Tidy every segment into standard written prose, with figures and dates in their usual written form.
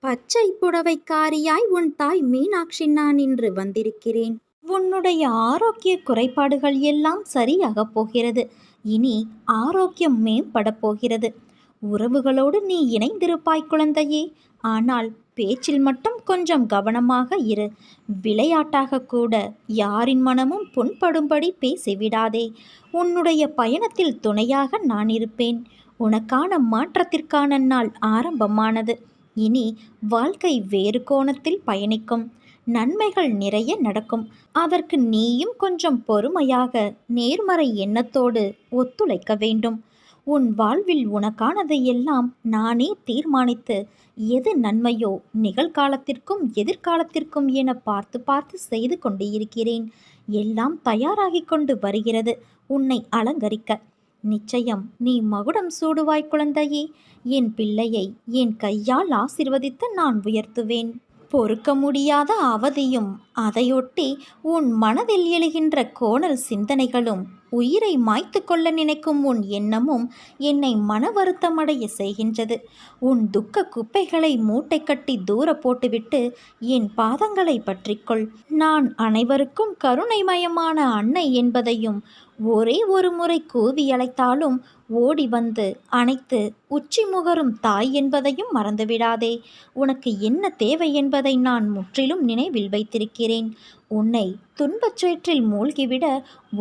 பச்சை புடவைக்காரியாய் உன் தாய் மீனாட்சி நான் இன்று வந்திருக்கிறேன். உன்னுடைய ஆரோக்கிய குறைபாடுகள் எல்லாம் சரியாகப் போகிறது. இனி ஆரோக்கியம் மேம்படப் போகிறது. உறவுகளோடு நீ இணைந்திருப்பாய் குழந்தையே. ஆனால் பேச்சில் மட்டும் கொஞ்சம் கவனமாக இரு. விளையாட்டாக கூட யாரின் மனமும் புண்படும்படி பேசிவிடாதே. உன்னுடைய பயணத்தில் துணையாக நான் இருப்பேன். உனக்கான மாற்றத்திற்கான நாள் ஆரம்பமானது. இனி வாழ்க்கை வேறு கோணத்தில் பயணிக்கும். நன்மைகள் நிறைய நடக்கும். அதற்கு நீயும் கொஞ்சம் பொறுமையாக நேர்மறை எண்ணத்தோடு ஒத்துழைக்க வேண்டும். உன் வாழ்வில் உனக்கானதை எல்லாம் நானே தீர்மானித்து எது நன்மையோ நிகழ்காலத்திற்கும் எதிர்காலத்திற்கும் என பார்த்து பார்த்து செய்து கொண்டு இருக்கிறேன். எல்லாம் தயாராகி கொண்டு வருகிறது உன்னை அலங்கரிக்க. நிச்சயம் நீ மகுடம் சூடுவாய் குழந்தையே. என் பிள்ளையை என் கையால் ஆசிர்வதித்து நான் உயர்த்துவேன். பொறுக்க முடியாத அவதியும் அதையொட்டி உன் மனதில் எழுகின்ற கோணல் சிந்தனைகளும் உயிரை மாய்த்து கொள்ள நினைக்கும் உன் எண்ணமும் என்னை மன வருத்தமடைய செய்கின்றது. உன் துக்க குப்பைகளை மூட்டை கட்டி தூர போட்டுவிட்டு என் பாதங்களை பற்றிக்கொள். நான் அனைவருக்கும் கருணைமயமான அன்னை என்பதையும் ஒரே ஒரு முறை கூவி அழைத்தாலும் ஓடி வந்து அணைத்து உச்சி முகரும் தாய் என்பதையும் மறந்துவிடாதே. உனக்கு என்ன தேவை என்பதை நான் முற்றிலும் நினைவில் வைத்திருக்கிறேன். உன்னை துன்பச் சேற்றில் மூழ்கிவிட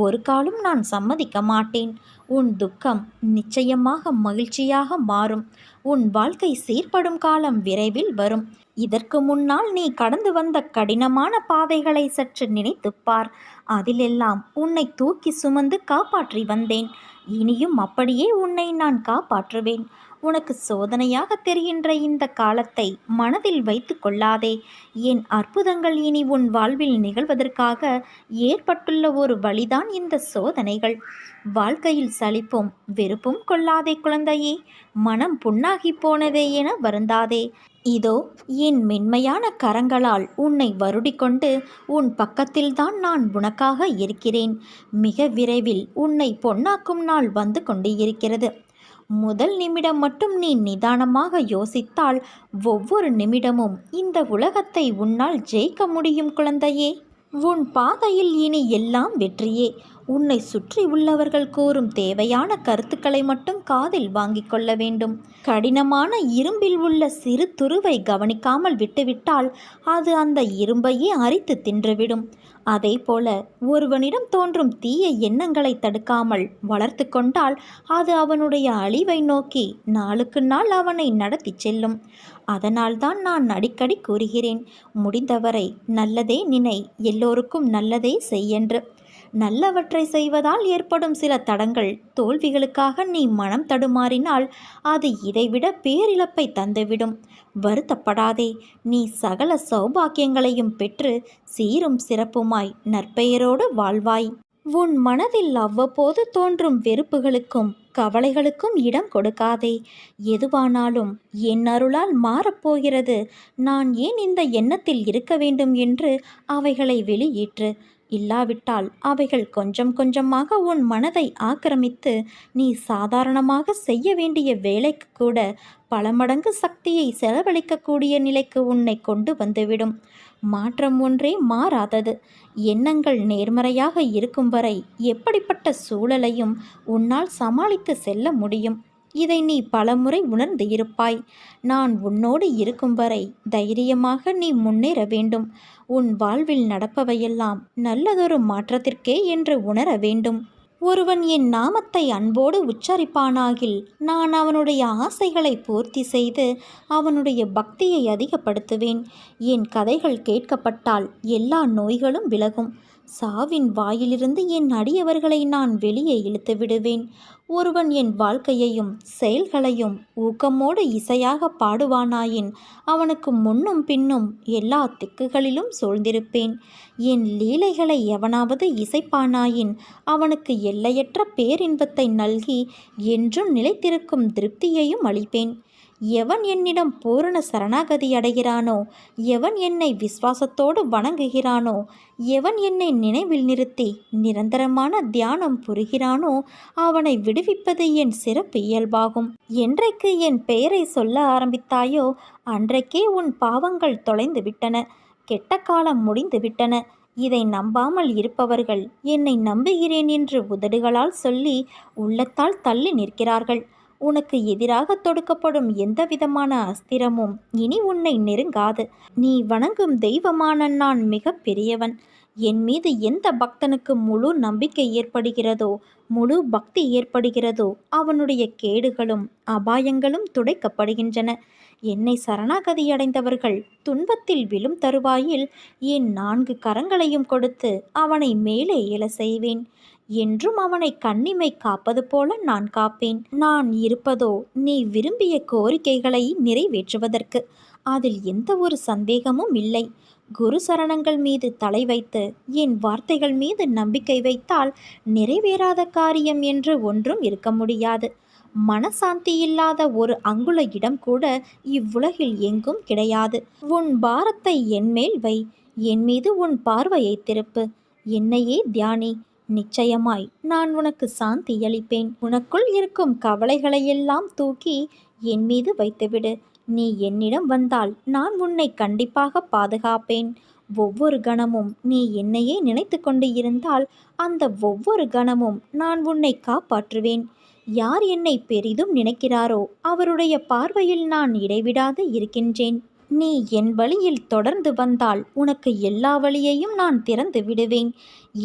ஒரு காலும் நான் சம்மதிக்க மாட்டேன். உன் துக்கம் நிச்சயமாக மகிழ்ச்சியாக மாறும். உன் வாழ்க்கை சீர்படும் காலம் விரைவில் வரும். இதற்கு முன்னால் நீ கடந்து வந்த கடினமான பாதைகளை சற்று நினைத்துப்பார். அதிலெல்லாம் உன்னை தூக்கி சுமந்து காப்பாற்றி வந்தேன். இனியும் அப்படியே உன்னை நான் காப்பாற்றுவேன். உனக்கு சோதனையாக தெரிகின்ற இந்த காலத்தை மனதில் வைத்து கொள்ளாதே. என் அற்புதங்கள் இனி உன் வாழ்வில் நிகழ்வதற்காக ஏற்பட்டுள்ள ஒரு வழிதான் இந்த சோதனைகள். வாழ்க்கையில் சலிப்பும் வெறுப்பும் கொள்ளாதே குழந்தையே. மனம் புண்ணாகி போனதே என வருந்தாதே. இதோ என் மென்மையான கரங்களால் உன்னை வருடிக்கொண்டு உன் பக்கத்தில்தான் நான் உனக்காக இருக்கிறேன். மிக விரைவில் உன்னை பொன்னாக்கும் நாள் வந்து கொண்டு இருக்கிறது. முதல் நிமிடம் மட்டும் நீ நிதானமாக யோசித்தால் ஒவ்வொரு நிமிடமும் இந்த உலகத்தை உன்னால் ஜெயிக்க முடியும் குழந்தையே. உன் பாதையில் இனி எல்லாம் வெற்றியே. உன்னை சுற்றி உள்ளவர்கள் கூறும் தேவையான கருத்துக்களை மட்டும் காதில் வாங்கிக் கொள்ள வேண்டும். கடினமான இரும்பில் உள்ள சிறு துருவை கவனிக்காமல் விட்டுவிட்டால் அது அந்த இரும்பையே அரித்து தின்றுவிடும். அதே போல ஒருவனிடம் தோன்றும் தீய எண்ணங்களை தடுக்காமல் வளர்த்து கொண்டால் அது அவனுடைய அழிவை நோக்கி நாளுக்கு நாள் அவனை நடத்தி செல்லும். அதனால்தான் நான் அடிக்கடி கூறுகிறேன், முடிந்தவரை நல்லதே நினை, எல்லோருக்கும் நல்லதே செய்யென்று. நல்லவற்றை செய்வதால் ஏற்படும் சில தடங்கள் தோல்விகளுக்காக நீ மனம் தடுமாறினால் அது இதைவிட பேரிழப்பை தந்துவிடும். வருத்தப்படாதே. நீ சகல சௌபாக்கியங்களையும் பெற்று சீரும் சிறப்புமாய் நற்பெயரோடு வாழ்வாய். உன் மனதில் அவ்வப்போது தோன்றும் வெறுப்புகளுக்கும் கவலைகளுக்கும் இடம் கொடுக்காதே. எதுவானாலும் என் அருளால் மாறப்போகிறது. நான் ஏன் இந்த எண்ணத்தில் இருக்க வேண்டும் என்று அவைகளை வெளியேற்று. இல்லாவிட்டால் அவைகள் கொஞ்சம் கொஞ்சமாக உன் மனதை ஆக்கிரமித்து நீ சாதாரணமாக செய்ய வேண்டிய வேலைக்கு கூட பல மடங்கு சக்தியை செலவழிக்கக்கூடிய நிலைக்கு உன்னை கொண்டு வந்துவிடும். மாற்றம் ஒன்றே மாறாதது. எண்ணங்கள் நேர்மறையாக இருக்கும் வரை எப்படிப்பட்ட சூழலையும் உன்னால் சமாளித்து செல்ல முடியும். இதை நீ பலமுறை உணர்ந்து இருப்பாய். நான் உன்னோடு இருக்கும் வரை தைரியமாக நீ முன்னேற வேண்டும். உன் வாழ்வில் நடப்பவையெல்லாம் நல்லதொரு மாற்றத்திற்கே என்று உணர வேண்டும். ஒருவன் என் நாமத்தை அன்போடு உச்சரிப்பானாகில் நான் அவனுடைய ஆசைகளை பூர்த்தி செய்து அவனுடைய பக்தியை அதிகப்படுத்துவேன். என் கதைகள் கேட்கப்பட்டால் எல்லா நோய்களும் விலகும். சாவின் வாயிலிருந்து என் அடியவர்களை நான் வெளியே இழுத்து விடுவேன். ஒருவன் என் வாழ்க்கையையும் செயல்களையும் ஊக்கமோடு இசையாக பாடுவானாயின் அவனுக்கு முன்னும் பின்னும் எல்லா திக்குகளிலும் சூழ்ந்திருப்பேன். என் லீலைகளை எவனாவது இசைப்பானாயின் அவனுக்கு எல்லையற்ற பேரின்பத்தை நல்கி என்றும் நிலைத்திருக்கும் திருப்தியையும் அளிப்பேன். எவன் என்னிடம் பூரண சரணாகதி அடைகிறானோ, எவன் என்னை விசுவாசத்தோடு வணங்குகிறானோ, எவன் என்னை நினைவில் நிறுத்தி நிரந்தரமான தியானம் புரிகிறானோ, அவனை விடுவிப்பது என் சிறப்பு இயல்பாகும். என்றைக்கு என் பெயரை சொல்ல ஆரம்பித்தாயோ அன்றைக்கே உன் பாவங்கள் தொலைந்து விட்டன, கெட்ட காலம் முடிந்து விட்டன. இதை நம்பாமல் இருப்பவர்கள் என்னை நம்புகிறேன் என்று உதடுகளால் சொல்லி உள்ளத்தால் தள்ளி நிற்கிறார்கள். உனக்கு எதிராக தொடுக்கப்படும் எந்தவிதமான அஸ்திரமும் இனி உன்னை நெருங்காது. நீ வணங்கும் தெய்வமான நான் மிக பெரியவன். என் மீது எந்த பக்தனுக்கு முழு நம்பிக்கை ஏற்படுகிறதோ, முழு பக்தி ஏற்படுகிறதோ, அவனுடைய கேடுகளும் அபாயங்களும் துடைக்கப்படுகின்றன. என்னை சரணாகதியடைந்தவர்கள் துன்பத்தில் விழும் தருவாயில் என் 4 கரங்களையும் கொடுத்து அவனை மேலே எழ செய்வேன். என்றும் அவனை கண்ணிமை காப்பது போல நான் காப்பேன். நான் இருப்பதோ நீ விரும்பிய கோரிக்கைகளை நிறைவேற்றுவதற்கு. அதில் எந்த ஒரு சந்தேகமும் இல்லை. குரு சரணங்கள் மீது தலை வைத்து என் வார்த்தைகள் மீது நம்பிக்கை வைத்தால் நிறைவேறாத காரியம் என்று ஒன்றும் இருக்க முடியாது. மனசாந்தி இல்லாத ஒரு அங்குல இடம் கூட இவ்வுலகில் எங்கும் கிடையாது. உன் பாரத்தை என்மேல் வை, என் மீது உன் பார்வையை திருப்பு, என்னையே தியானி. நிச்சயமாய் நான் உனக்கு சாந்தி அளிப்பேன். உனக்குள் இருக்கும் கவலைகளையெல்லாம் தூக்கி என் மீது வைத்துவிடு. நீ என்னிடம் வந்தால் நான் உன்னை கண்டிப்பாக பாதுகாப்பேன். ஒவ்வொரு கணமும் நீ என்னையே நினைத்து கொண்டு இருந்தால் அந்த ஒவ்வொரு கணமும் நான் உன்னை காப்பாற்றுவேன். யார் என்னை பெரிதும் நினைக்கிறாரோ அவருடைய பார்வையில் நான் இடைவிடாது இருக்கின்றேன். நீ என் வழியில் தொடர்ந்து வந்தால் உனக்கு எல்லா வழியையும் நான் திறந்து விடுவேன்.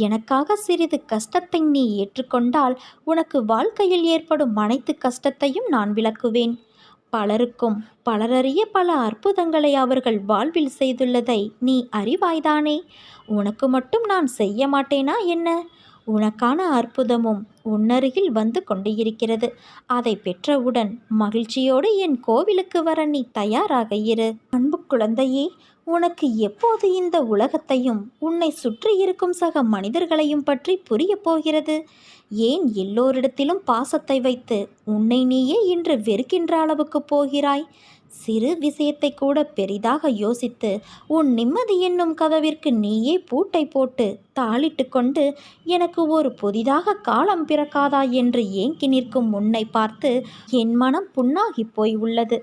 எனக்காக சிறிது கஷ்டத்தை நீ ஏற்றுக்கொண்டால் உனக்கு வாழ்க்கையில் ஏற்படும் அனைத்து கஷ்டத்தையும் நான் விலக்குவேன். பலருக்கும் பலரறிய பல அற்புதங்களை அவர்கள் வாழ்வில் செய்துள்ளதை நீ அறிவாய்தானே? உனக்கு மட்டும் நான் செய்ய மாட்டேனா என்ன? உனக்கான அற்புதமும் உன்னருகில் வந்து கொண்டு இருக்கிறது. அதை பெற்றவுடன் மகிழ்ச்சியோடு என் கோவிலுக்கு வர நீ தயாராக இரு. அன்பு குழந்தையே, உனக்கு எப்போது இந்த உலகத்தையும் உன்னை சுற்றி இருக்கும் சக மனிதர்களையும் பற்றி புரிய போகிறது? ஏன் எல்லோரிடத்திலும் பாசத்தை வைத்து உன்னை நீயே இன்று வெறுக்கின்ற அளவுக்கு போகிறாய்? சிறு விஷயத்தை கூட பெரிதாக யோசித்து உன் நிம்மதி என்னும் கதவிற்கு நீயே பூட்டை போட்டு தாளிட்டு கொண்டு எனக்கு ஒரு புதிதாக காலம் பிறக்காதா என்று ஏங்கி நிற்கும் உன்னை பார்த்து என் மனம் புண்ணாகி போய் உள்ளது.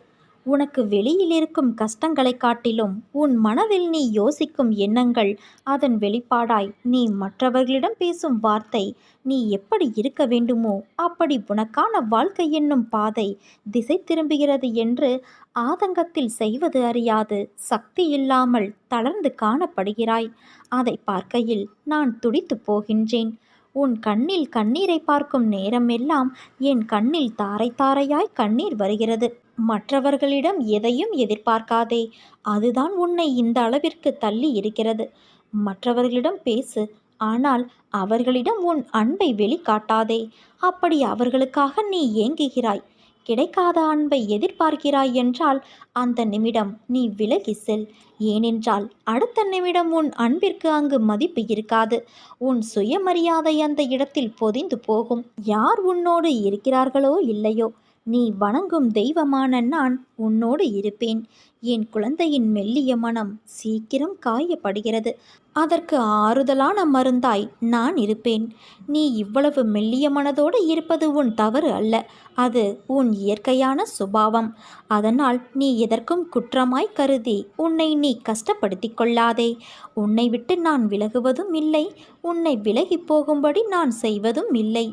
உனக்கு வெளியில் இருக்கும் கஷ்டங்களை காட்டிலும் உன் மனதில் நீ யோசிக்கும் எண்ணங்கள், அதன் வெளிப்பாடாய் நீ மற்றவர்களிடம் பேசும் வார்த்தை, நீ எப்படி இருக்க வேண்டுமோ அப்படி உனக்கான வாழ்க்கை என்னும் பாதை திசை திரும்புகிறது என்று ஆதங்கத்தில் செய்வது அறியாது சக்தி இல்லாமல் தளர்ந்து காணப்படுகிறாய். அதை பார்க்கையில் நான் துடித்து போகின்றேன். உன் கண்ணில் கண்ணீரை பார்க்கும் நேரமெல்லாம் என் கண்ணில் தாரை தாரையாய் கண்ணீர் வருகிறது. மற்றவர்களிடம் எதையும் எதிர்பார்க்காதே, அதுதான் உன்னை இந்த அளவிற்கு தள்ளி இருக்கிறது. மற்றவர்களிடம் பேசு, ஆனால் அவர்களிடம் உன் அன்பை வெளிக்காட்டாதே. அப்படி அவர்களுக்காக நீ ஏங்குகிறாய், கிடைக்காத அன்பை எதிர்பார்க்கிறாய் என்றால் அந்த நிமிடம் நீ விலகி செல். ஏனென்றால் அடுத்த நிமிடம் உன் அன்பிற்கு அங்கு மதிப்பு இருக்காது. உன் சுயமரியாதை அந்த இடத்தில் பொதிந்து போகும். யார் உன்னோடு இருக்கிறார்களோ இல்லையோ, நீ வணங்கும் தெய்வமான நான் உன்னோடு இருப்பேன். என் குழந்தையின் மெல்லிய மனம் சீக்கிரம் காயப்படுகிறது. அதற்கு ஆறுதலான மருந்தாய் நான் இருப்பேன். நீ இவ்வளவு மெல்லிய மனதோடு இருப்பது உன் தவறு அல்ல, அது உன் இயற்கையான சுபாவம். அதனால் நீ எதற்கும் குற்றமாய் கருதி உன்னை நீ கஷ்டப்படுத்தி கொள்ளாதே. உன்னை விட்டு நான் விலகுவதும் இல்லை, உன்னை விலகி போகும்படி நான் செய்வதும் இல்லை.